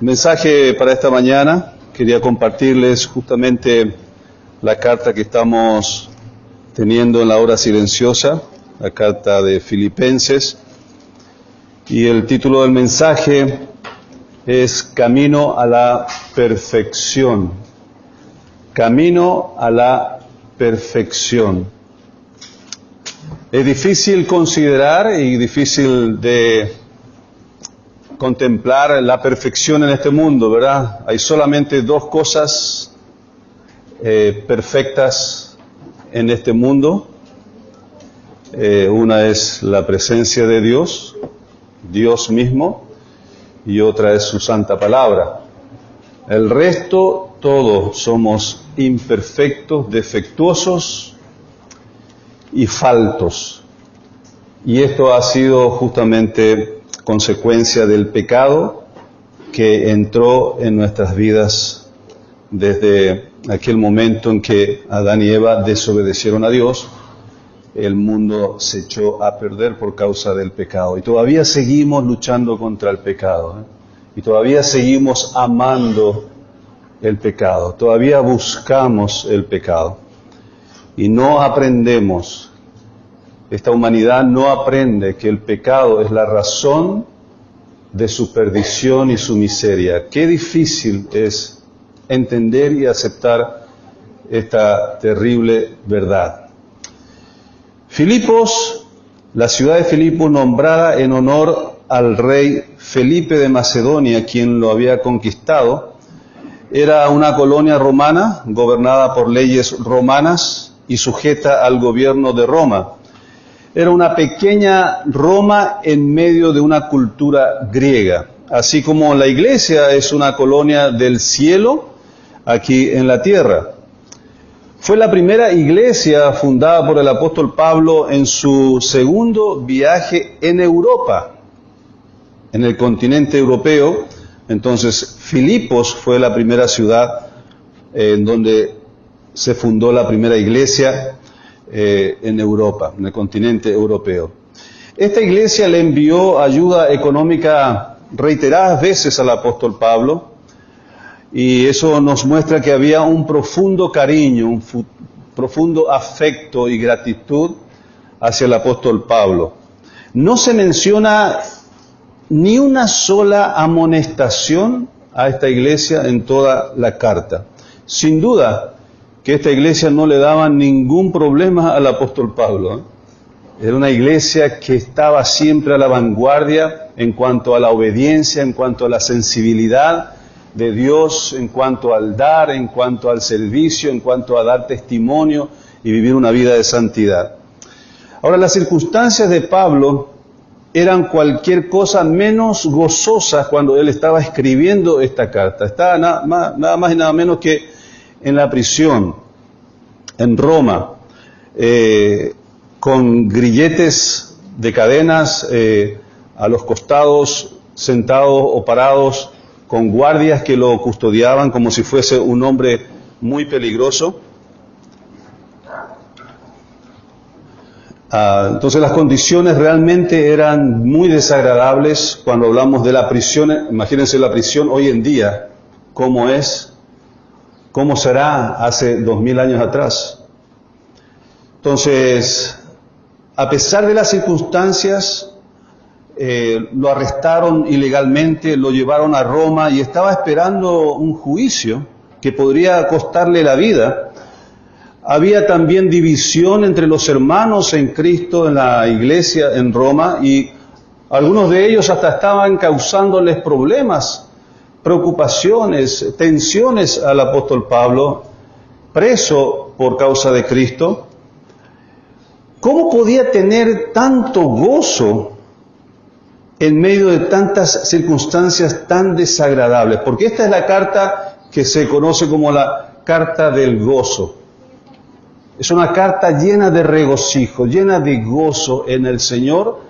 Mensaje para esta mañana. Quería compartirles justamente la carta que estamos teniendo en la hora silenciosa, la carta de Filipenses. Y el título del mensaje es Camino a la perfección. Camino a la perfección. Es difícil considerar y difícil de contemplar la perfección en este mundo, ¿verdad? Hay solamente dos cosas perfectas en este mundo. Una es la presencia de Dios, Dios mismo, y otra es su santa palabra. El resto, todos somos imperfectos, defectuosos y faltos. Y esto ha sido justamente consecuencia del pecado que entró en nuestras vidas desde aquel momento en que Adán y Eva desobedecieron a Dios. El mundo se echó a perder por causa del pecado. Y todavía seguimos luchando contra el pecado, Y todavía seguimos amando el pecado. Todavía buscamos el pecado. Y no aprendemos. Esta humanidad no aprende que el pecado es la razón de su perdición y su miseria. Qué difícil es entender y aceptar esta terrible verdad. Filipos, la ciudad de Filipos, nombrada en honor al rey Felipe de Macedonia, quien lo había conquistado, era una colonia romana gobernada por leyes romanas y sujeta al gobierno de Roma. Era una pequeña Roma en medio de una cultura griega, así como la iglesia es una colonia del cielo aquí en la tierra. Fue la primera iglesia fundada por el apóstol Pablo en su segundo viaje en Europa, en el continente europeo. Entonces, Filipos fue la primera ciudad en donde se fundó la primera iglesia en Europa, en el continente europeo. Esta iglesia le envió ayuda económica reiteradas veces al apóstol Pablo, y eso nos muestra que había un profundo cariño, un profundo afecto y gratitud hacia el apóstol Pablo. No se menciona ni una sola amonestación a esta iglesia en toda la carta. Sin duda que esta iglesia no le daba ningún problema al apóstol Pablo. Era una iglesia que estaba siempre a la vanguardia en cuanto a la obediencia, en cuanto a la sensibilidad de Dios, en cuanto al dar, en cuanto al servicio, en cuanto a dar testimonio y vivir una vida de santidad. Ahora, las circunstancias de Pablo eran cualquier cosa menos gozosas cuando él estaba escribiendo esta carta. Estaba nada más y nada menos que en la prisión, en Roma, con grilletes de cadenas a los costados, sentados o parados, con guardias que lo custodiaban como si fuese un hombre muy peligroso. Entonces las condiciones realmente eran muy desagradables cuando hablamos de la prisión. Imagínense la prisión hoy en día, cómo es. ¿Cómo será hace 2000 años atrás? Entonces, a pesar de las circunstancias, lo arrestaron ilegalmente, lo llevaron a Roma y estaba esperando un juicio que podría costarle la vida. Había también división entre los hermanos en Cristo en la iglesia en Roma, y algunos de ellos hasta estaban causándoles problemas, preocupaciones, tensiones al apóstol Pablo, preso por causa de Cristo. ¿Cómo podía tener tanto gozo en medio de tantas circunstancias tan desagradables? Porque esta es la carta que se conoce como la carta del gozo. Es una carta llena de regocijo, llena de gozo en el Señor,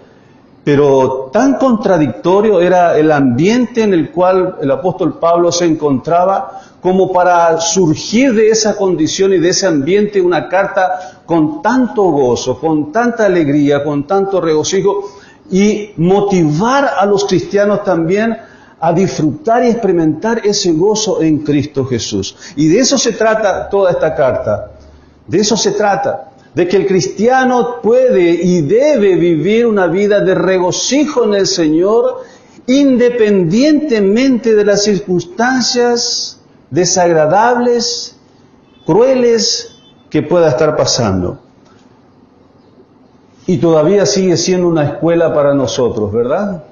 pero tan contradictorio era el ambiente en el cual el apóstol Pablo se encontraba, como para surgir de esa condición y de ese ambiente una carta con tanto gozo, con tanta alegría, con tanto regocijo, y motivar a los cristianos también a disfrutar y experimentar ese gozo en Cristo Jesús. Y de eso se trata toda esta carta. De eso se trata. De que el cristiano puede y debe vivir una vida de regocijo en el Señor, independientemente de las circunstancias desagradables, crueles que pueda estar pasando. Y todavía sigue siendo una escuela para nosotros, ¿verdad?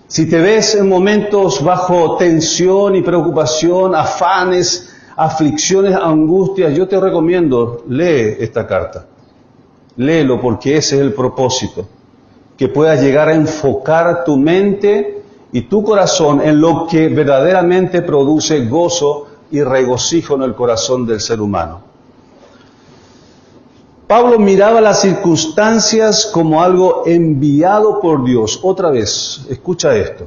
Si te ves en momentos bajo tensión y preocupación, afanes, aflicciones, angustias, yo te recomiendo, lee esta carta. Léelo porque ese es el propósito. Que puedas llegar a enfocar tu mente y tu corazón en lo que verdaderamente produce gozo y regocijo en el corazón del ser humano. Pablo miraba las circunstancias como algo enviado por Dios. Otra vez, escucha esto.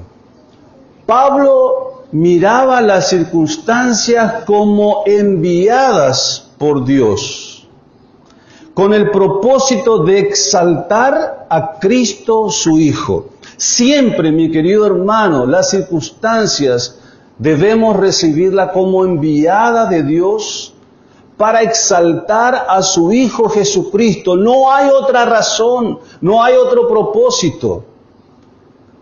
Pablo miraba las circunstancias como enviadas por Dios, con el propósito de exaltar a Cristo su Hijo. Siempre, mi querido hermano, las circunstancias debemos recibirlas como enviada de Dios para exaltar a su Hijo Jesucristo. No hay otra razón, no hay otro propósito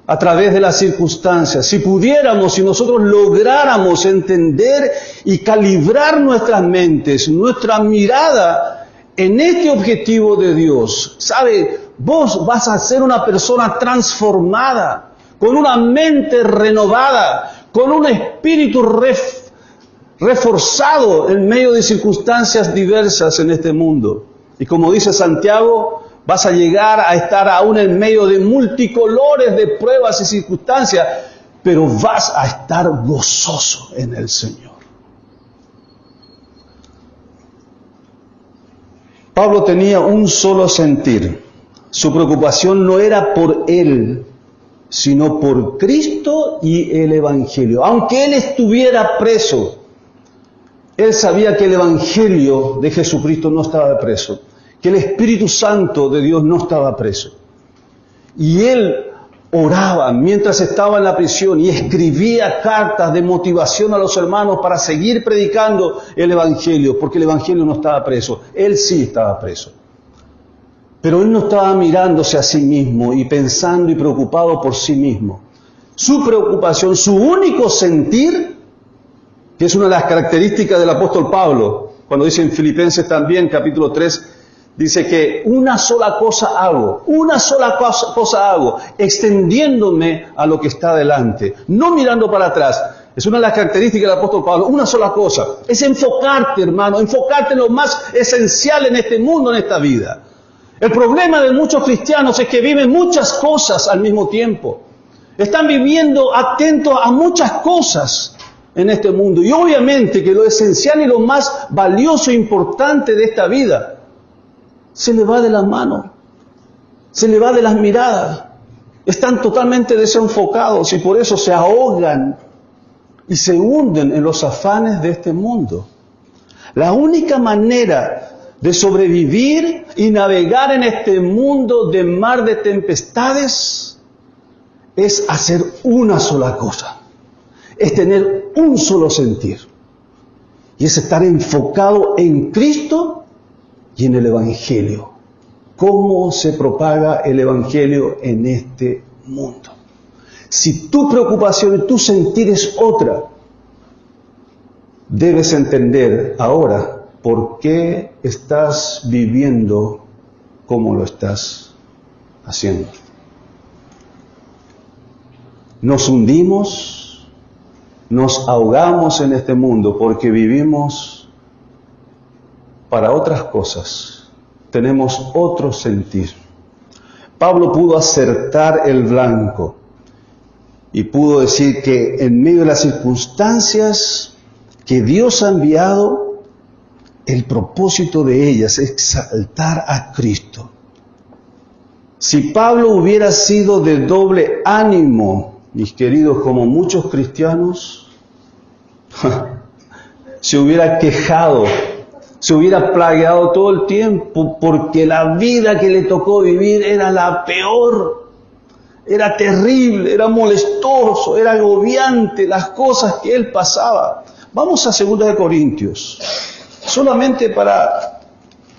a través de las circunstancias. Si pudiéramos, si nosotros lográramos entender y calibrar nuestras mentes, nuestra mirada en este objetivo de Dios, ¿sabe? Vos vas a ser una persona transformada, con una mente renovada, con un espíritu reforzado en medio de circunstancias diversas en este mundo. Y como dice Santiago, vas a llegar a estar aún en medio de multicolores de pruebas y circunstancias, pero vas a estar gozoso en el Señor. Pablo tenía un solo sentir. Su preocupación no era por él, sino por Cristo y el Evangelio. Aunque él estuviera preso, él sabía que el Evangelio de Jesucristo no estaba preso, que el Espíritu Santo de Dios no estaba preso. Y él oraba mientras estaba en la prisión y escribía cartas de motivación a los hermanos para seguir predicando el Evangelio, porque el Evangelio no estaba preso. Él sí estaba preso. Pero él no estaba mirándose a sí mismo y pensando y preocupado por sí mismo. Su preocupación, su único sentir, que es una de las características del apóstol Pablo, cuando dice en Filipenses también, capítulo 3, dice que una sola cosa hago, extendiéndome a lo que está delante, no mirando para atrás. Es una de las características del apóstol Pablo, una sola cosa, es enfocarte, hermano, enfocarte en lo más esencial en este mundo, en esta vida. El problema de muchos cristianos es que viven muchas cosas al mismo tiempo. Están viviendo atentos a muchas cosas en este mundo. Y obviamente que lo esencial y lo más valioso e importante de esta vida se le va de las manos, se le va de las miradas. Están totalmente desenfocados y por eso se ahogan y se hunden en los afanes de este mundo. La única manera de sobrevivir y navegar en este mundo de mar de tempestades es hacer una sola cosa, es tener un solo sentir, y es estar enfocado en Cristo y en el Evangelio. ¿Cómo se propaga el Evangelio en este mundo? Si tu preocupación y tu sentir es otra, debes entender ahora por qué estás viviendo como lo estás haciendo. Nos hundimos, nos ahogamos en este mundo porque vivimos para otras cosas. Tenemos otro sentir. Pablo pudo acertar el blanco y pudo decir que en medio de las circunstancias que Dios ha enviado, el propósito de ellas es exaltar a Cristo. Si Pablo hubiera sido de doble ánimo, mis queridos, como muchos cristianos, se hubiera quejado, se hubiera plagueado todo el tiempo porque la vida que le tocó vivir era la peor. Era terrible, era molestoso, era agobiante las cosas que él pasaba. Vamos a 2 de Corintios, solamente para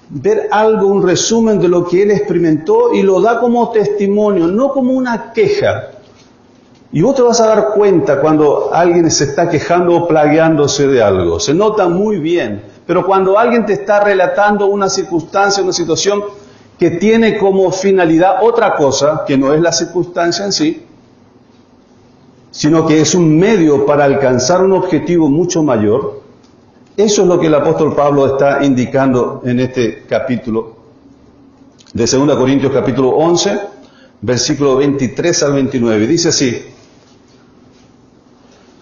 ver algo, un resumen de lo que él experimentó, y lo da como testimonio, no como una queja. Y vos te vas a dar cuenta cuando alguien se está quejando o plagueándose de algo. Se nota muy bien. Pero cuando alguien te está relatando una circunstancia, una situación que tiene como finalidad otra cosa, que no es la circunstancia en sí, sino que es un medio para alcanzar un objetivo mucho mayor, eso es lo que el apóstol Pablo está indicando en este capítulo de 2 Corintios capítulo 11, versículo 23 al 29. Dice así: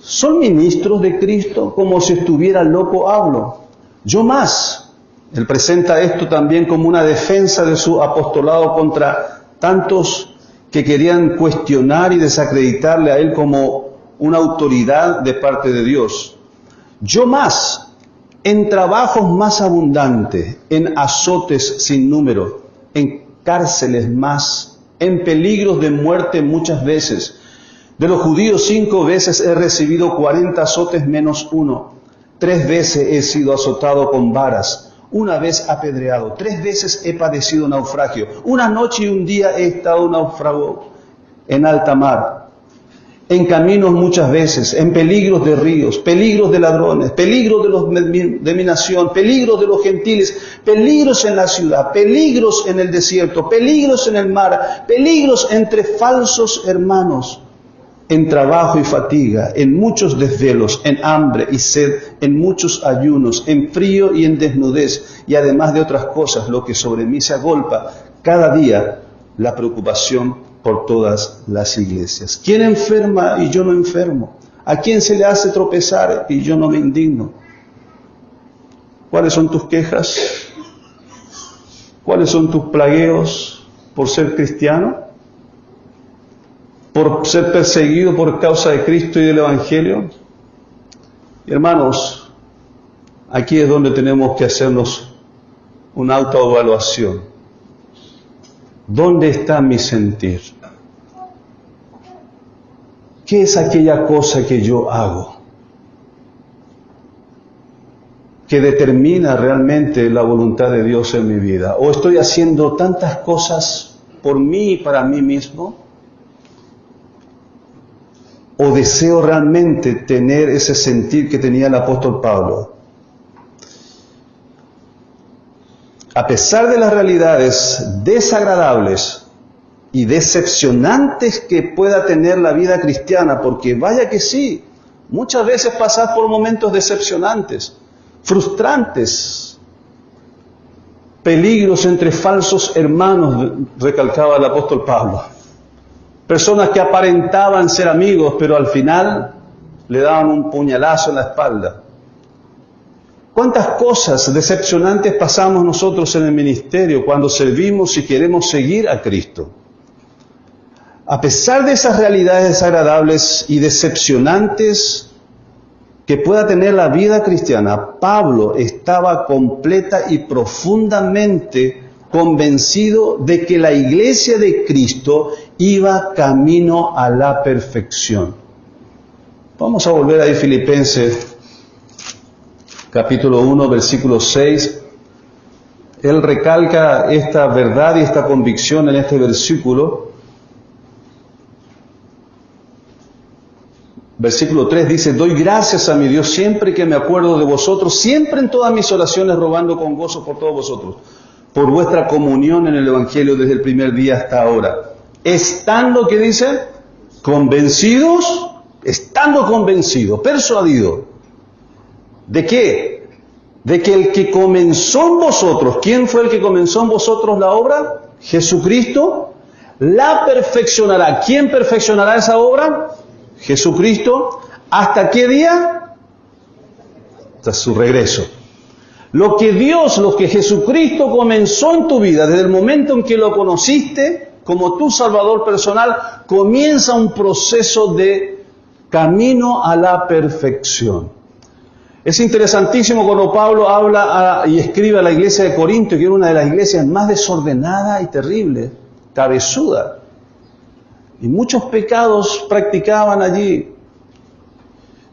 ¿son ministros de Cristo? Como si estuviera loco hablo. Yo más. Él presenta esto también como una defensa de su apostolado contra tantos que querían cuestionar y desacreditarle a él como una autoridad de parte de Dios. Yo más, en trabajos más abundantes, en azotes sin número, en cárceles más, en peligros de muerte muchas veces. De los judíos 5 veces he recibido 40 azotes menos 1. 3 veces he sido azotado con varas. 1 vez apedreado. 3 veces he padecido naufragio. 1 noche y 1 día he estado náufrago en alta mar. En caminos muchas veces, en peligros de ríos, peligros de ladrones, peligros de mi nación, peligros de los gentiles, peligros en la ciudad, peligros en el desierto, peligros en el mar, peligros entre falsos hermanos, en trabajo y fatiga, en muchos desvelos, en hambre y sed, en muchos ayunos, en frío y en desnudez, y además de otras cosas, lo que sobre mí se agolpa cada día, la preocupación por todas las iglesias. ¿Quién enferma y yo no enfermo? ¿A quién se le hace tropezar y yo no me indigno? ¿Cuáles son tus quejas? ¿Cuáles son tus plagueos por ser cristiano? ¿Por ser perseguido por causa de Cristo y del Evangelio? Hermanos, aquí es donde tenemos que hacernos una autoevaluación. ¿Dónde está mi sentir? ¿Qué es aquella cosa que yo hago que determina realmente la voluntad de Dios en mi vida? ¿O estoy haciendo tantas cosas por mí y para mí mismo? ¿O deseo realmente tener ese sentir que tenía el apóstol Pablo? A pesar de las realidades desagradables y decepcionantes que pueda tener la vida cristiana, porque vaya que sí, muchas veces pasás por momentos decepcionantes, frustrantes, peligros entre falsos hermanos, recalcaba el apóstol Pablo. Personas que aparentaban ser amigos, pero al final le daban un puñalazo en la espalda. ¿Cuántas cosas decepcionantes pasamos nosotros en el ministerio cuando servimos y queremos seguir a Cristo? A pesar de esas realidades desagradables y decepcionantes que pueda tener la vida cristiana, Pablo estaba completa y profundamente convencido de que la iglesia de Cristo iba camino a la perfección. Vamos a volver a Filipenses capítulo 1, versículo 6. Él recalca esta verdad y esta convicción en este versículo. Versículo 3 dice: doy gracias a mi Dios siempre que me acuerdo de vosotros, siempre en todas mis oraciones rogando con gozo por todos vosotros, por vuestra comunión en el Evangelio desde el primer día hasta ahora. Estando, ¿qué dice? Convencidos, persuadido. ¿De qué? De que el que comenzó en vosotros, ¿quién fue el que comenzó en vosotros la obra? Jesucristo, la perfeccionará. ¿Quién perfeccionará esa obra? Jesucristo. ¿Hasta qué día? Hasta su regreso. Lo que Jesucristo comenzó en tu vida, desde el momento en que lo conociste como tu Salvador personal, comienza un proceso de camino a la perfección. Es interesantísimo cuando Pablo habla y escribe a la iglesia de Corinto, que era una de las iglesias más desordenadas y terribles, cabezuda. y muchos pecados practicaban allí.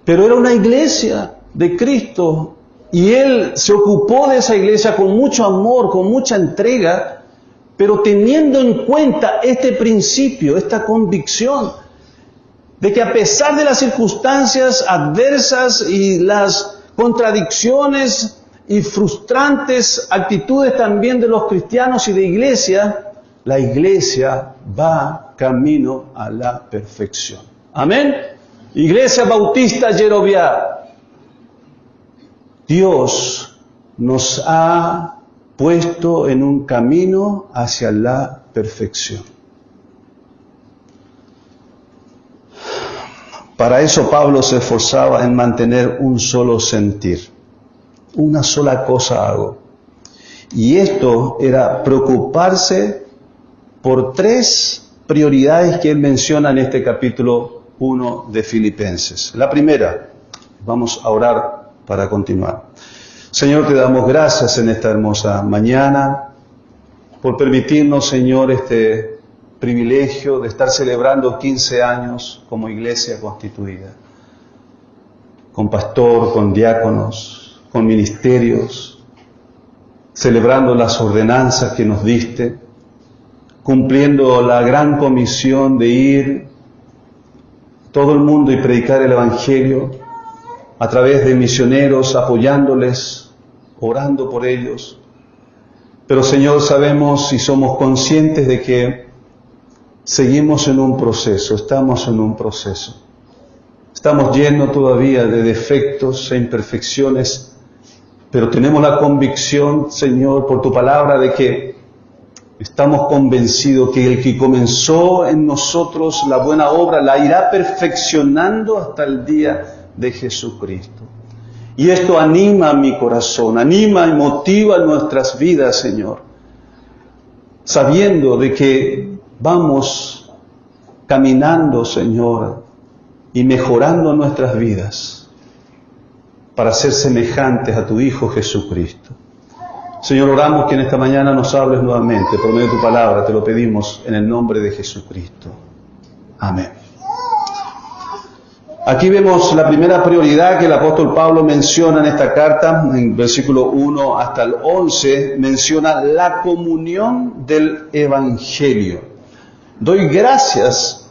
Pero era una iglesia de Cristo y Él se ocupó de esa iglesia con mucho amor, con mucha entrega, pero teniendo en cuenta este principio, esta convicción de que a pesar de las circunstancias adversas y las contradicciones y frustrantes actitudes también de los cristianos y de iglesia, la iglesia va camino a la perfección. Amén. Iglesia Bautista Yerobiá, Dios nos ha puesto en un camino hacia la perfección. Para eso Pablo se esforzaba en mantener un solo sentir. Una sola cosa hago. Y esto era preocuparse por 3 prioridades que él menciona en este capítulo 1 de Filipenses. La primera, vamos a orar para continuar. Señor, te damos gracias en esta hermosa mañana por permitirnos, Señor, este privilegio de estar celebrando 15 años como iglesia constituida, con pastor, con diáconos, con ministerios, celebrando las ordenanzas que nos diste, cumpliendo la gran comisión de ir todo el mundo y predicar el Evangelio a través de misioneros, apoyándoles, orando por ellos. Pero Señor, sabemos y somos conscientes de que seguimos en un proceso, estamos en un proceso. Estamos llenos todavía de defectos e imperfecciones, pero tenemos la convicción, Señor, por tu palabra, de que estamos convencidos que el que comenzó en nosotros la buena obra la irá perfeccionando hasta el día de Jesucristo. Y esto anima mi corazón, anima y motiva nuestras vidas, Señor, sabiendo de que vamos caminando, Señor, y mejorando nuestras vidas para ser semejantes a tu Hijo Jesucristo. Señor, oramos que en esta mañana nos hables nuevamente por medio de tu palabra, te lo pedimos en el nombre de Jesucristo. Amén. Aquí vemos la primera prioridad que el apóstol Pablo menciona en esta carta, en versículo 1 hasta el 11, menciona la comunión del Evangelio. Doy gracias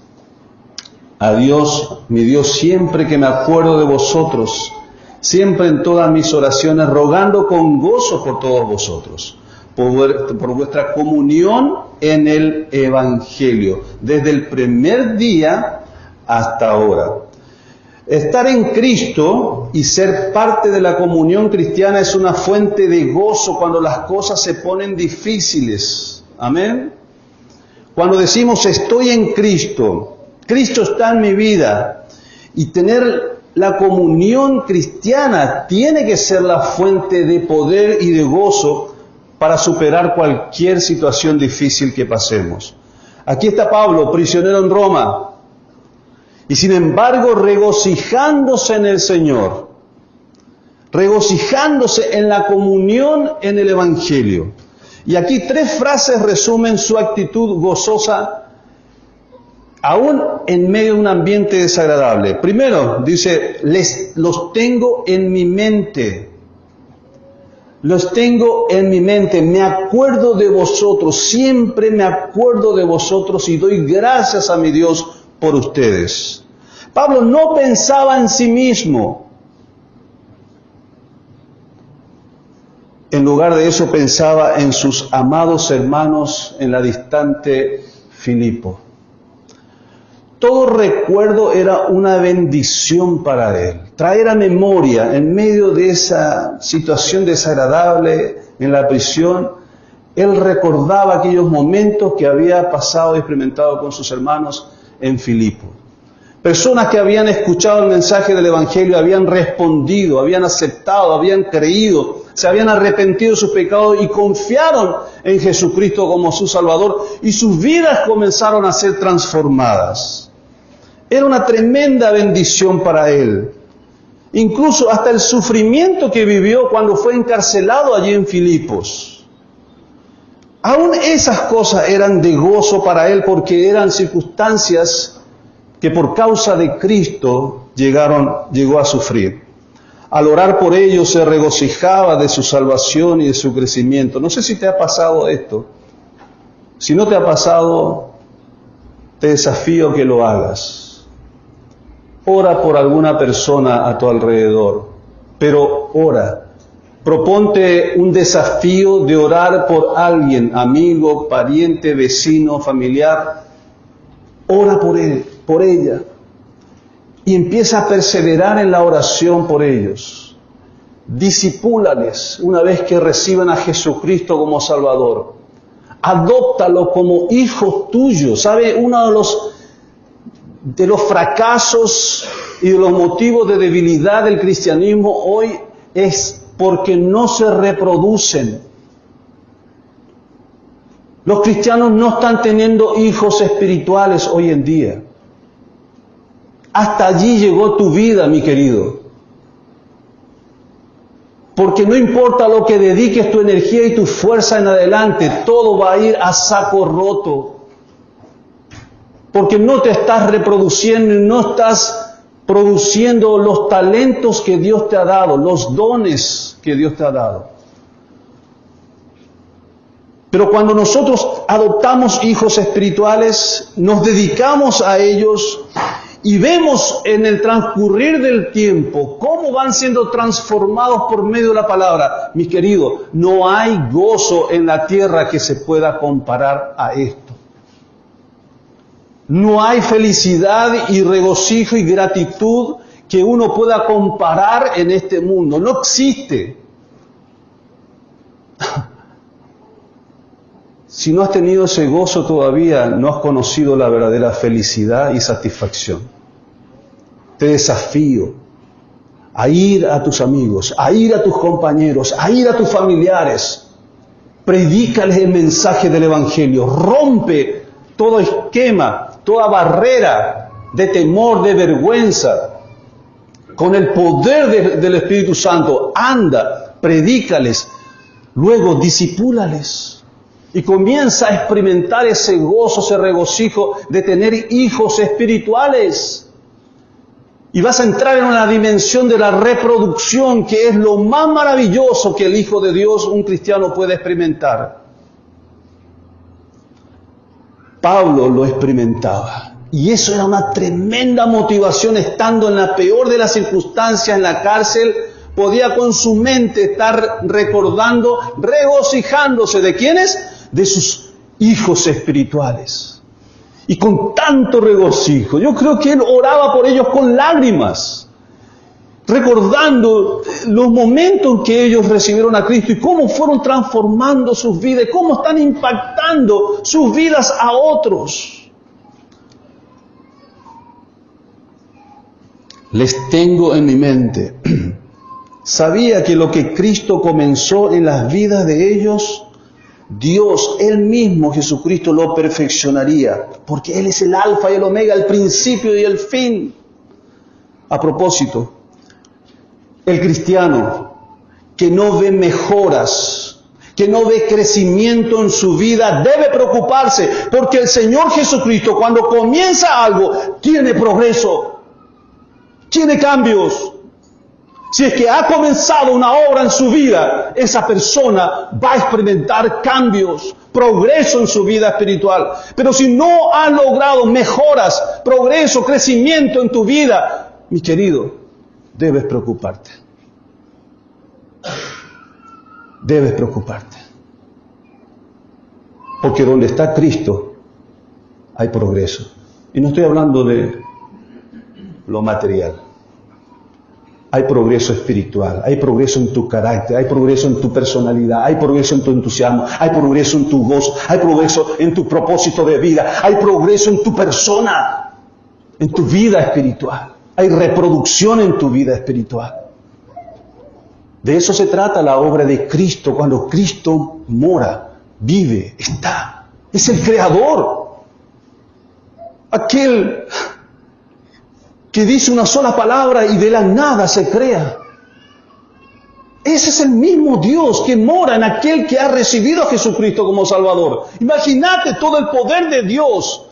a Dios, mi Dios, siempre que me acuerdo de vosotros, siempre en todas mis oraciones, rogando con gozo por todos vosotros, por vuestra comunión en el Evangelio, desde el primer día hasta ahora. Estar en Cristo y ser parte de la comunión cristiana es una fuente de gozo cuando las cosas se ponen difíciles. Amén. Cuando decimos estoy en Cristo, Cristo está en mi vida, y tener la comunión cristiana tiene que ser la fuente de poder y de gozo para superar cualquier situación difícil que pasemos. Aquí está Pablo, prisionero en Roma, y sin embargo regocijándose en el Señor, regocijándose en la comunión en el Evangelio. Y aquí 3 frases resumen su actitud gozosa, aún en medio de un ambiente desagradable. Primero, dice, los tengo en mi mente. Los tengo en mi mente, me acuerdo de vosotros, siempre me acuerdo de vosotros y doy gracias a mi Dios por ustedes. Pablo no pensaba en sí mismo. En lugar de eso pensaba en sus amados hermanos en la distante Filipo. Todo recuerdo era una bendición para él. Traer a memoria, en medio de esa situación desagradable en la prisión, él recordaba aquellos momentos que había pasado y experimentado con sus hermanos en Filipo. Personas que habían escuchado el mensaje del Evangelio, habían respondido, habían aceptado, habían creído, se habían arrepentido de sus pecados y confiaron en Jesucristo como su Salvador, y sus vidas comenzaron a ser transformadas. Era una tremenda bendición para él. Incluso hasta el sufrimiento que vivió cuando fue encarcelado allí en Filipos. Aún esas cosas eran de gozo para él porque eran circunstancias que por causa de Cristo llegó a sufrir. Al orar por ellos se regocijaba de su salvación y de su crecimiento. No sé si te ha pasado esto. Si no te ha pasado, te desafío que lo hagas. Ora por alguna persona a tu alrededor, pero ora. Proponte un desafío de orar por alguien, amigo, pariente, vecino, familiar. Ora por él, por ella. Y empieza a perseverar en la oración por ellos. Discipúlales una vez que reciban a Jesucristo como Salvador. Adóptalo como hijos tuyos. ¿Sabe? Uno de los fracasos y de los motivos de debilidad del cristianismo hoy es porque no se reproducen. Los cristianos no están teniendo hijos espirituales hoy en día. Hasta allí llegó tu vida, mi querido. Porque no importa lo que dediques tu energía y tu fuerza en adelante, todo va a ir a saco roto. Porque no te estás reproduciendo y no estás produciendo los talentos que Dios te ha dado, los dones que Dios te ha dado. Pero cuando nosotros adoptamos hijos espirituales, nos dedicamos a ellos y vemos en el transcurrir del tiempo cómo van siendo transformados por medio de la palabra. Mis queridos, no hay gozo en la tierra que se pueda comparar a esto. No hay felicidad y regocijo y gratitud que uno pueda comparar en este mundo. No existe. Si no has tenido ese gozo todavía, no has conocido la verdadera felicidad y satisfacción. Te desafío a ir a tus amigos, a ir a tus compañeros, a ir a tus familiares. Predícales el mensaje del Evangelio. Rompe todo esquema, toda barrera de temor, de vergüenza. Con el poder del Espíritu Santo, anda, predícales, luego discipúlales. Y comienza a experimentar ese gozo, ese regocijo de tener hijos espirituales. Y vas a entrar en una dimensión de la reproducción que es lo más maravilloso que el Hijo de Dios, un cristiano, puede experimentar. Pablo lo experimentaba. Y eso era una tremenda motivación estando en la peor de las circunstancias, en la cárcel. Podía con su mente estar recordando, regocijándose. ¿De quiénes? De sus hijos espirituales. Y con tanto regocijo. Yo creo que él oraba por ellos con lágrimas. Recordando los momentos en que ellos recibieron a Cristo y cómo fueron transformando sus vidas, cómo están impactando sus vidas a otros. Les tengo en mi mente. Sabía que lo que Cristo comenzó en las vidas de ellos, Dios, Él mismo, Jesucristo, lo perfeccionaría. Porque Él es el alfa y el omega, el principio y el fin. A propósito, el cristiano que no ve mejoras, que no ve crecimiento en su vida, debe preocuparse. Porque el Señor Jesucristo, cuando comienza algo, tiene progreso, tiene cambios. Si es que ha comenzado una obra en su vida, esa persona va a experimentar cambios, progreso en su vida espiritual. Pero si no ha logrado mejoras, progreso, crecimiento en tu vida, mi querido, debes preocuparte. Debes preocuparte. Porque donde está Cristo, hay progreso. Y no estoy hablando de lo material. Hay progreso espiritual, hay progreso en tu carácter, hay progreso en tu personalidad, hay progreso en tu entusiasmo, hay progreso en tu gozo, hay progreso en tu propósito de vida, hay progreso en tu persona, en tu vida espiritual. Hay reproducción en tu vida espiritual. De eso se trata la obra de Cristo, cuando Cristo mora, vive, está. Es el Creador. Aquel que dice una sola palabra y de la nada se crea. Ese es el mismo Dios que mora en aquel que ha recibido a Jesucristo como Salvador. Imagínate todo el poder de Dios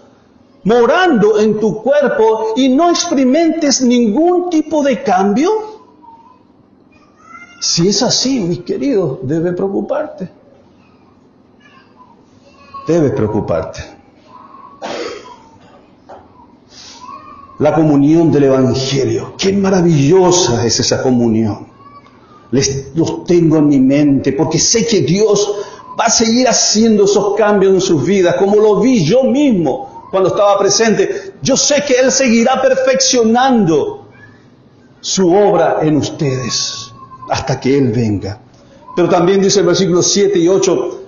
morando en tu cuerpo y no experimentes ningún tipo de cambio. Si es así, mis queridos, debe preocuparte. Debe preocuparte. La comunión del Evangelio. Qué maravillosa es esa comunión. Los tengo en mi mente porque sé que Dios va a seguir haciendo esos cambios en sus vidas, como lo vi yo mismo cuando estaba presente. Yo sé que Él seguirá perfeccionando su obra en ustedes hasta que Él venga. Pero también dice el versículo 7 y 8,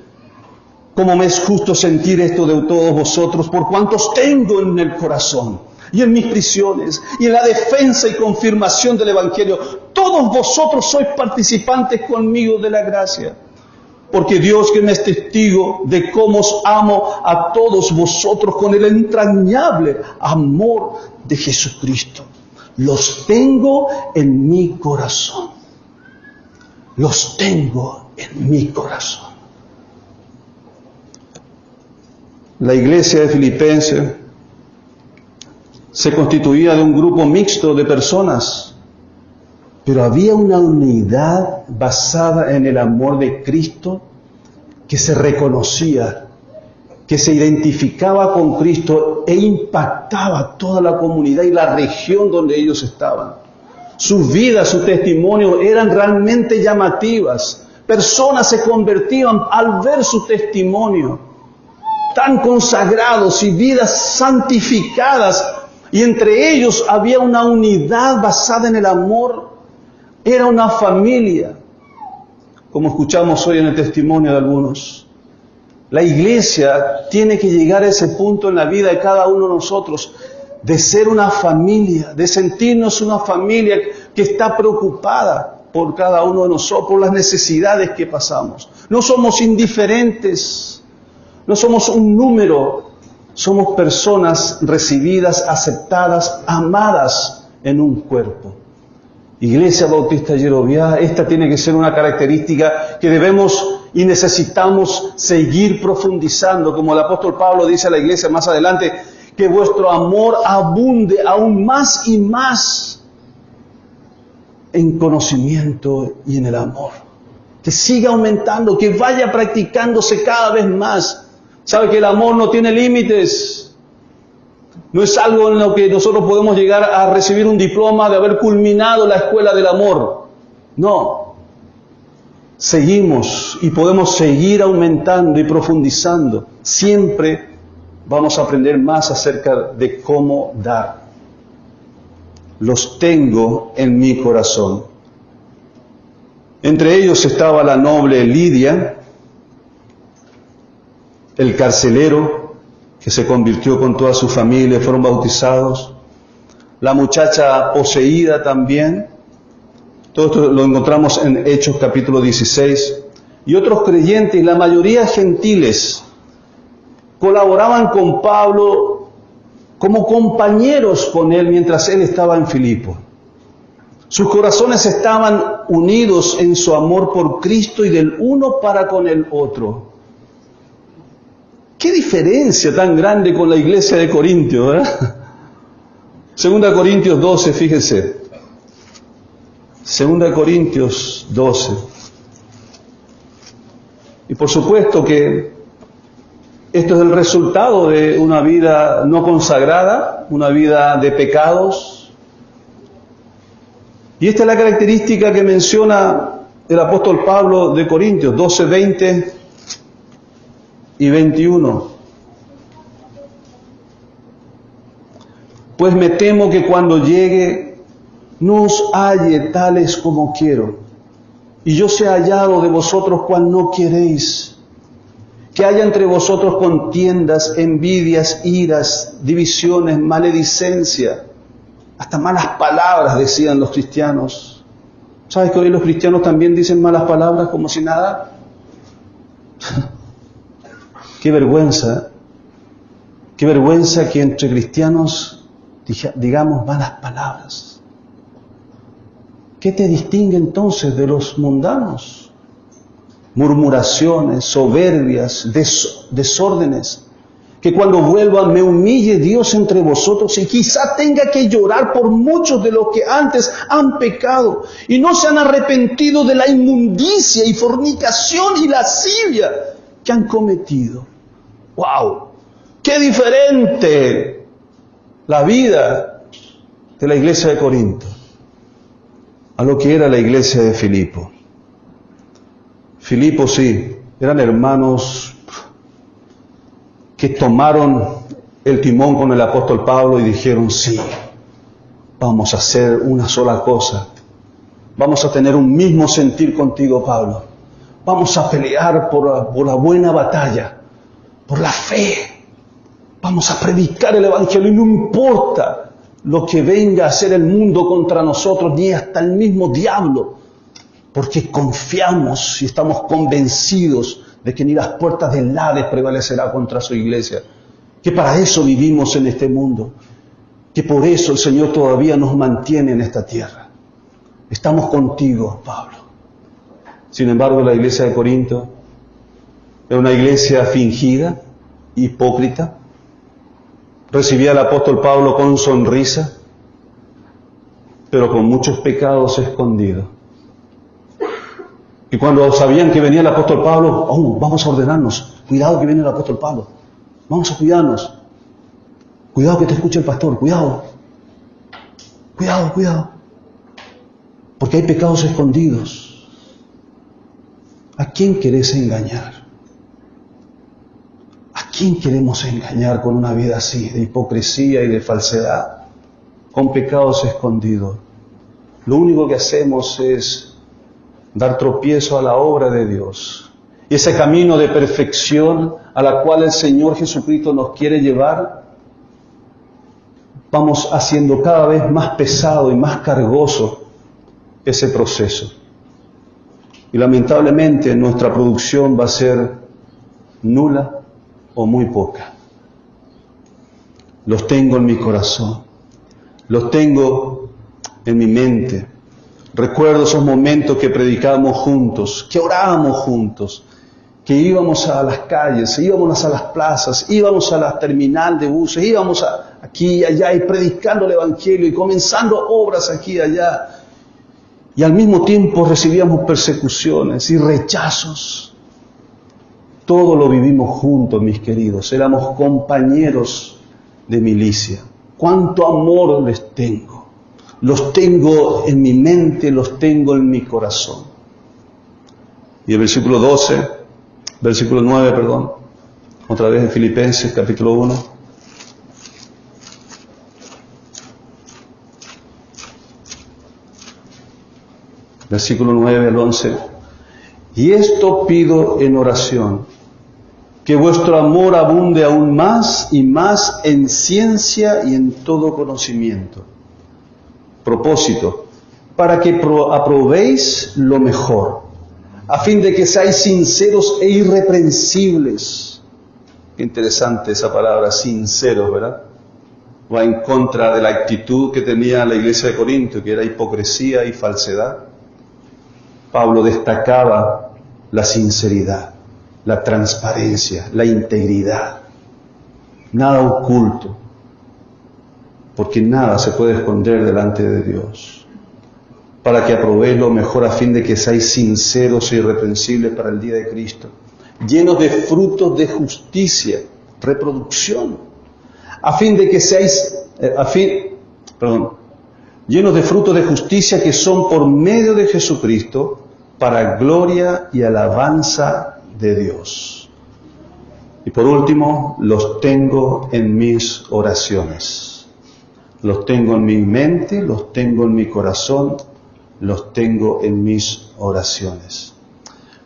cómo me es justo sentir esto de todos vosotros, por cuantos tengo en el corazón, y en mis prisiones, y en la defensa y confirmación del Evangelio. Todos vosotros sois participantes conmigo de la gracia. Porque Dios que me es testigo de cómo os amo a todos vosotros con el entrañable amor de Jesucristo. Los tengo en mi corazón. Los tengo en mi corazón. La iglesia de Filipenses se constituía de un grupo mixto de personas, pero había una unidad basada en el amor de Cristo que se reconocía, que se identificaba con Cristo e impactaba toda la comunidad y la región donde ellos estaban. Sus vidas, su testimonio eran realmente llamativas. Personas se convertían al ver su testimonio, tan consagrados y vidas santificadas. Y entre ellos había una unidad basada en el amor. Era una familia, como escuchamos hoy en el testimonio de algunos. La iglesia tiene que llegar a ese punto en la vida de cada uno de nosotros, de ser una familia, de sentirnos una familia que está preocupada por cada uno de nosotros, por las necesidades que pasamos. No somos indiferentes, no somos un número. Somos personas recibidas, aceptadas, amadas en un cuerpo. Iglesia Bautista Yeroviá, esta tiene que ser una característica que debemos y necesitamos seguir profundizando. Como el apóstol Pablo dice a la iglesia más adelante, que vuestro amor abunde aún más y más en conocimiento y en el amor. Que siga aumentando, que vaya practicándose cada vez más. ¿Sabe que el amor no tiene límites? No es algo en lo que nosotros podemos llegar a recibir un diploma de haber culminado la escuela del amor. No. Seguimos y podemos seguir aumentando y profundizando. Siempre vamos a aprender más acerca de cómo dar. Los tengo en mi corazón. Entre ellos estaba la noble Lidia, el carcelero, que se convirtió con toda su familia, fueron bautizados. La muchacha poseída también. Todo esto lo encontramos en Hechos capítulo 16. Y otros creyentes, la mayoría gentiles, colaboraban con Pablo como compañeros con él mientras él estaba en Filipo. Sus corazones estaban unidos en su amor por Cristo y del uno para con el otro. Qué diferencia tan grande con la iglesia de Corintios, ¿verdad? 2 Corintios 12, fíjense. 2 Corintios 12. Y por supuesto que esto es el resultado de una vida no consagrada, una vida de pecados. Y esta es la característica que menciona el apóstol Pablo de Corintios 12, 20 y 21. Pues me temo que cuando llegue no os halle tales como quiero, y yo sea hallado de vosotros cual no queréis, que haya entre vosotros contiendas, envidias, iras, divisiones, maledicencia, hasta malas palabras, decían los cristianos. ¿Sabes que hoy los cristianos también dicen malas palabras como si nada? Qué vergüenza que entre cristianos digamos malas palabras. ¿Qué te distingue entonces de los mundanos? Murmuraciones, soberbias, desórdenes. Que cuando vuelva me humille Dios entre vosotros y quizá tenga que llorar por muchos de los que antes han pecado y no se han arrepentido de la inmundicia y fornicación y lascivia que han cometido. ¡Wow! ¡Qué diferente la vida de la iglesia de Corinto a lo que era la iglesia de Filipo! Filipo sí, eran hermanos que tomaron el timón con el apóstol Pablo y dijeron, sí, vamos a hacer una sola cosa. Vamos a tener un mismo sentir contigo, Pablo. Vamos a pelear por la buena batalla, por la fe. Vamos a predicar el Evangelio y no importa lo que venga a hacer el mundo contra nosotros, ni hasta el mismo diablo, porque confiamos y estamos convencidos de que ni las puertas del Hades prevalecerá contra su iglesia, que para eso vivimos en este mundo, que por eso el Señor todavía nos mantiene en esta tierra. Estamos contigo, Pablo. Sin embargo, la iglesia de Corinto era una iglesia fingida, hipócrita. Recibía al apóstol Pablo con sonrisa, pero con muchos pecados escondidos. Y cuando sabían que venía el apóstol Pablo, vamos a ordenarnos. Cuidado que viene el apóstol Pablo. Vamos a cuidarnos. Cuidado que te escuche el pastor. Cuidado. Cuidado. Porque hay pecados escondidos. ¿A quién querés engañar? ¿A quién queremos engañar con una vida así, de hipocresía y de falsedad? Con pecados escondidos. Lo único que hacemos es dar tropiezo a la obra de Dios. Y ese camino de perfección a la cual el Señor Jesucristo nos quiere llevar, vamos haciendo cada vez más pesado y más cargoso ese proceso. Y lamentablemente nuestra producción va a ser nula o muy poca. Los tengo en mi corazón, los tengo en mi mente. Recuerdo esos momentos que predicábamos juntos, que orábamos juntos, que íbamos a las calles, íbamos a las plazas, íbamos a la terminal de buses, íbamos aquí y allá y predicando el Evangelio y comenzando obras aquí y allá. Y al mismo tiempo recibíamos persecuciones y rechazos. Todo lo vivimos juntos, mis queridos. Éramos compañeros de milicia. ¡Cuánto amor les tengo! Los tengo en mi mente, los tengo en mi corazón. Y el versículo 9, otra vez en Filipenses, capítulo 1. Versículo 9 al 11. Y esto pido en oración, que vuestro amor abunde aún más y más en ciencia y en todo conocimiento. Propósito, para que aprobéis lo mejor, a fin de que seáis sinceros e irreprensibles. Qué interesante esa palabra, sinceros, ¿verdad? Va en contra de la actitud que tenía la iglesia de Corinto, que era hipocresía y falsedad. Pablo destacaba la sinceridad, la transparencia, la integridad. Nada oculto, porque nada se puede esconder delante de Dios. Para que aprobéis lo mejor a fin de que seáis sinceros e irreprensibles para el día de Cristo, llenos de frutos de justicia, reproducción, a fin de que seáis, llenos de frutos de justicia que son por medio de Jesucristo, para gloria y alabanza de Dios. Y por último, los tengo en mis oraciones. Los tengo en mi mente, los tengo en mi corazón, los tengo en mis oraciones.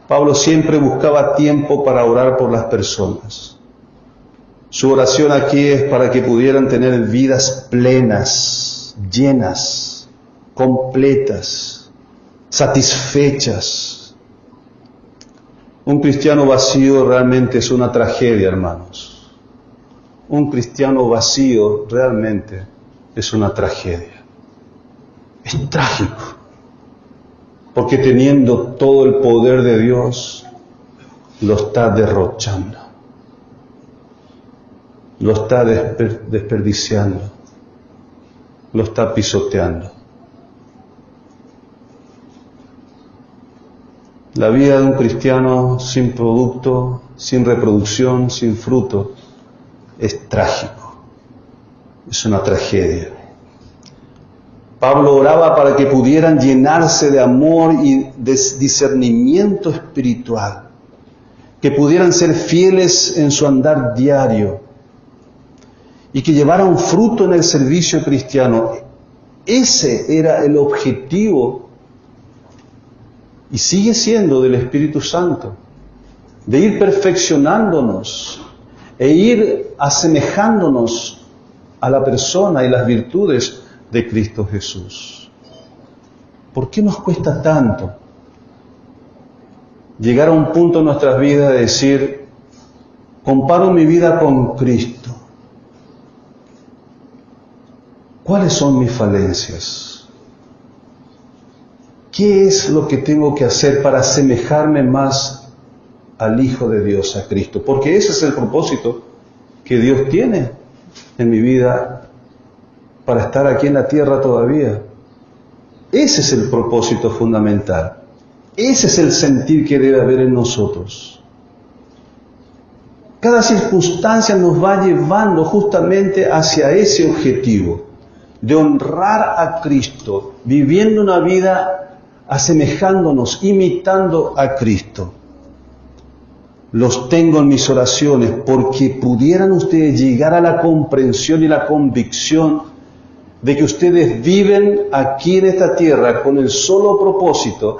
Pablo siempre buscaba tiempo para orar por las personas. Su oración aquí es para que pudieran tener vidas plenas, llenas, completas, satisfechas. Un cristiano vacío realmente es una tragedia, hermanos. Un cristiano vacío realmente es una tragedia. Es trágico. Porque teniendo todo el poder de Dios, lo está derrochando, lo está desperdiciando, lo está pisoteando. La vida de un cristiano sin producto, sin reproducción, sin fruto, es trágico, es una tragedia. Pablo oraba para que pudieran llenarse de amor y de discernimiento espiritual, que pudieran ser fieles en su andar diario y que llevaran fruto en el servicio cristiano. Ese era el objetivo y sigue siendo del Espíritu Santo, de ir perfeccionándonos e ir asemejándonos a la persona y las virtudes de Cristo Jesús. ¿Por qué nos cuesta tanto llegar a un punto en nuestras vidas de decir, comparo mi vida con Cristo? ¿Cuáles son mis falencias? ¿Qué es lo que tengo que hacer para asemejarme más al Hijo de Dios, a Cristo? Porque ese es el propósito que Dios tiene en mi vida para estar aquí en la tierra todavía. Ese es el propósito fundamental. Ese es el sentir que debe haber en nosotros. Cada circunstancia nos va llevando justamente hacia ese objetivo, de honrar a Cristo, viviendo una vida asemejándonos, imitando a Cristo. Los tengo en mis oraciones porque pudieran ustedes llegar a la comprensión y la convicción de que ustedes viven aquí en esta tierra con el solo propósito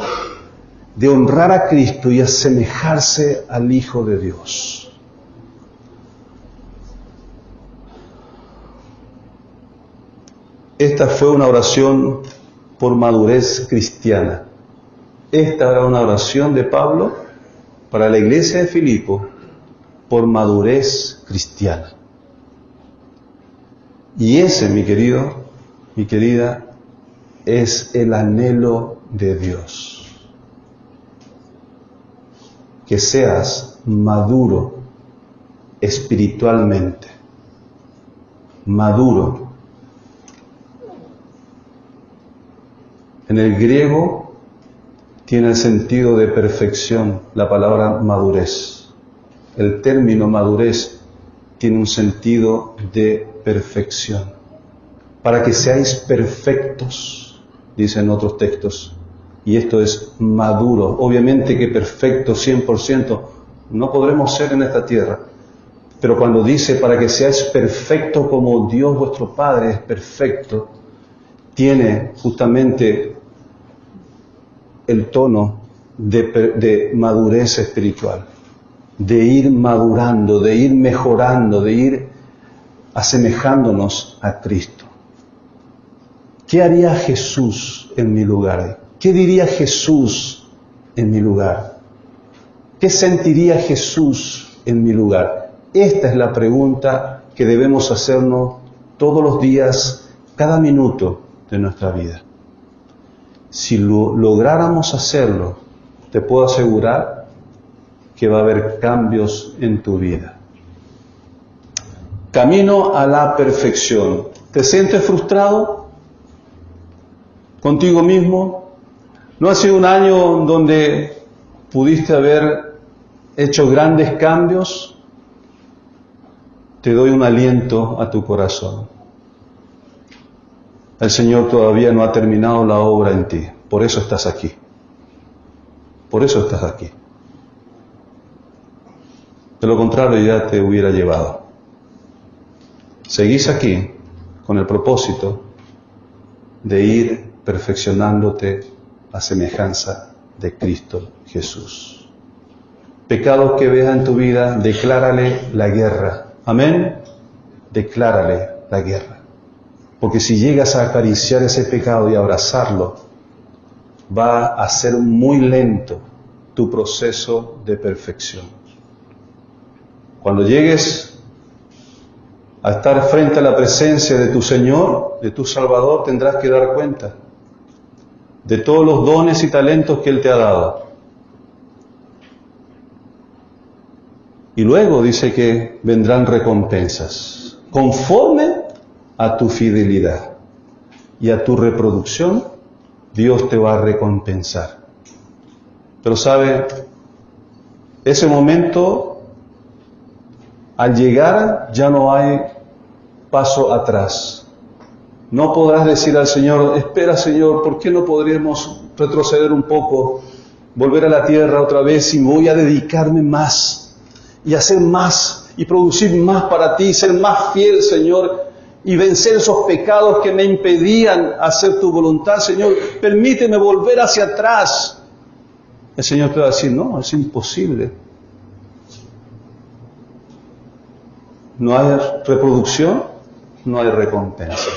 de honrar a Cristo y asemejarse al Hijo de Dios. Esta fue una oración por madurez cristiana. Esta era una oración de Pablo para la iglesia de Filipo por madurez cristiana. Y ese, mi querido, mi querida, es el anhelo de Dios. Que seas maduro espiritualmente. Maduro. En el griego tiene el sentido de perfección, la palabra madurez. El término madurez tiene un sentido de perfección. Para que seáis perfectos, dicen otros textos. Y esto es maduro. Obviamente que perfecto 100% no podremos ser en esta tierra. Pero cuando dice para que seáis perfectos como Dios vuestro Padre es perfecto, tiene justamente el tono de madurez espiritual, de ir madurando, de ir mejorando, de ir asemejándonos a Cristo. ¿Qué haría Jesús en mi lugar? ¿Qué diría Jesús en mi lugar? ¿Qué sentiría Jesús en mi lugar? Esta es la pregunta que debemos hacernos todos los días, cada minuto de nuestra vida. Si lográramos hacerlo, te puedo asegurar que va a haber cambios en tu vida. Camino a la perfección. ¿Te sientes frustrado contigo mismo? ¿No ha sido un año donde pudiste haber hecho grandes cambios? Te doy un aliento a tu corazón. El Señor todavía no ha terminado la obra en ti. Por eso estás aquí. Por eso estás aquí. De lo contrario ya te hubiera llevado. Seguís aquí con el propósito de ir perfeccionándote a semejanza de Cristo Jesús. Pecados que veas en tu vida, declárale la guerra. Amén. Declárale la guerra. Porque si llegas a acariciar ese pecado y abrazarlo, va a ser muy lento tu proceso de perfección. Cuando llegues a estar frente a la presencia de tu Señor, de tu Salvador, tendrás que dar cuenta de todos los dones y talentos que Él te ha dado. Y luego dice que vendrán recompensas, conforme a tu fidelidad y a tu reproducción, Dios te va a recompensar. Pero sabe, ese momento, al llegar, ya no hay paso atrás. No podrás decir al Señor, espera Señor, ¿por qué no podríamos retroceder un poco, volver a la tierra otra vez y voy a dedicarme más y hacer más y producir más para ti, ser más fiel, Señor, y vencer esos pecados que me impedían hacer tu voluntad, Señor? Permíteme volver hacia atrás. El Señor te va a decir, no, es imposible. No hay reproducción, no hay recompensa.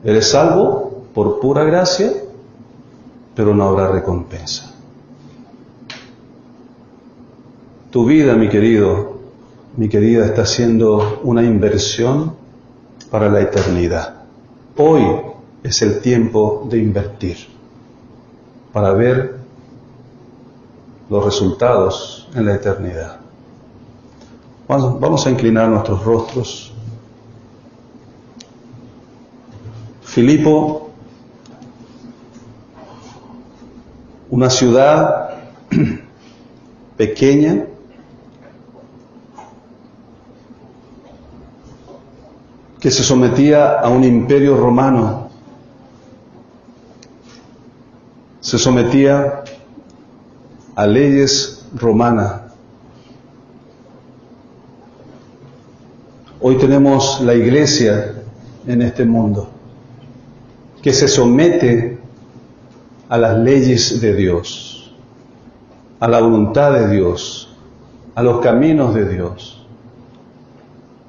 Eres salvo por pura gracia, pero no habrá recompensa. Tu vida, mi querido, mi querida, está siendo una inversión para la eternidad. Hoy es el tiempo de invertir para ver los resultados en la eternidad. Vamos a inclinar nuestros rostros. Filipo, una ciudad pequeña, que se sometía a un imperio romano, se sometía a leyes romanas. Hoy tenemos la iglesia en este mundo que se somete a las leyes de Dios, a la voluntad de Dios, a los caminos de Dios.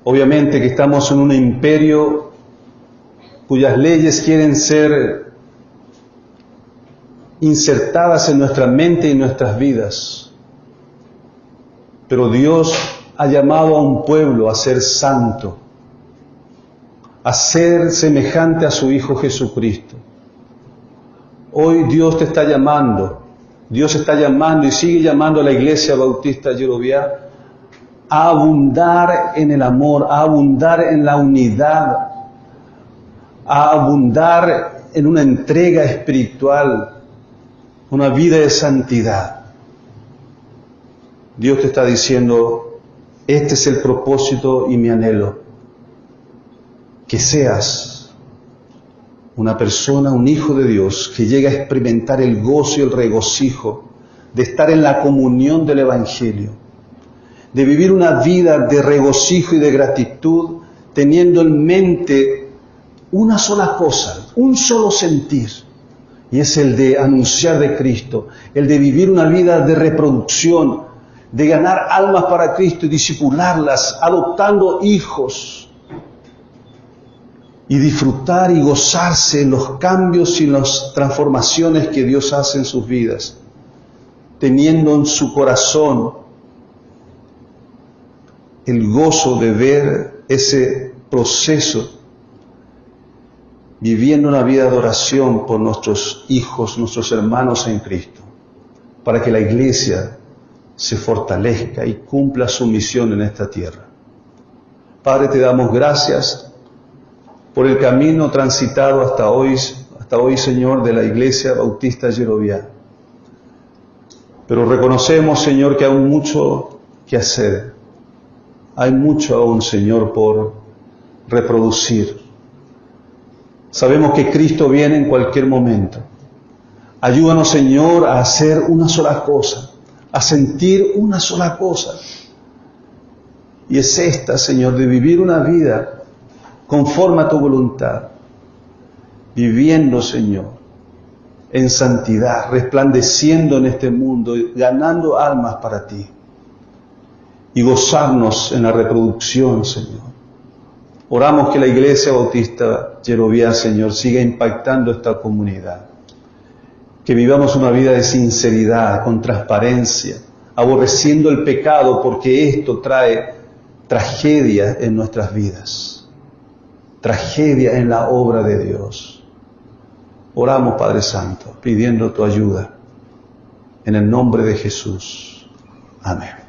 Obviamente que estamos en un imperio cuyas leyes quieren ser insertadas en nuestra mente y en nuestras vidas. Pero Dios ha llamado a un pueblo a ser santo, a ser semejante a su Hijo Jesucristo. Hoy Dios te está llamando, Dios está llamando y sigue llamando a la Iglesia Bautista Yeroviá a abundar en el amor, a abundar en la unidad, a abundar en una entrega espiritual, una vida de santidad. Dios te está diciendo, este es el propósito y mi anhelo, que seas una persona, un hijo de Dios, que llegue a experimentar el gozo y el regocijo de estar en la comunión del Evangelio, de vivir una vida de regocijo y de gratitud, teniendo en mente una sola cosa, un solo sentir, y es el de anunciar de Cristo, el de vivir una vida de reproducción, de ganar almas para Cristo y discipularlas, adoptando hijos, y disfrutar y gozarse en los cambios y en las transformaciones que Dios hace en sus vidas, teniendo en su corazón el gozo de ver ese proceso, viviendo una vida de oración por nuestros hijos, nuestros hermanos en Cristo, para que la iglesia se fortalezca y cumpla su misión en esta tierra. Padre, te damos gracias por el camino transitado hasta hoy, Señor, de la Iglesia Bautista Yeroviá. Pero reconocemos, Señor, que hay mucho que hacer. Hay mucho aún, Señor, por reproducir. Sabemos que Cristo viene en cualquier momento. Ayúdanos, Señor, a hacer una sola cosa, a sentir una sola cosa. Y es esta, Señor, de vivir una vida conforme a tu voluntad, viviendo, Señor, en santidad, resplandeciendo en este mundo, ganando almas para ti, y gozarnos en la reproducción, Señor. Oramos que la Iglesia Bautista Yeroviá, Señor, siga impactando esta comunidad, que vivamos una vida de sinceridad, con transparencia, aborreciendo el pecado, porque esto trae tragedia en nuestras vidas, tragedia en la obra de Dios. Oramos, Padre Santo, pidiendo tu ayuda. En el nombre de Jesús. Amén.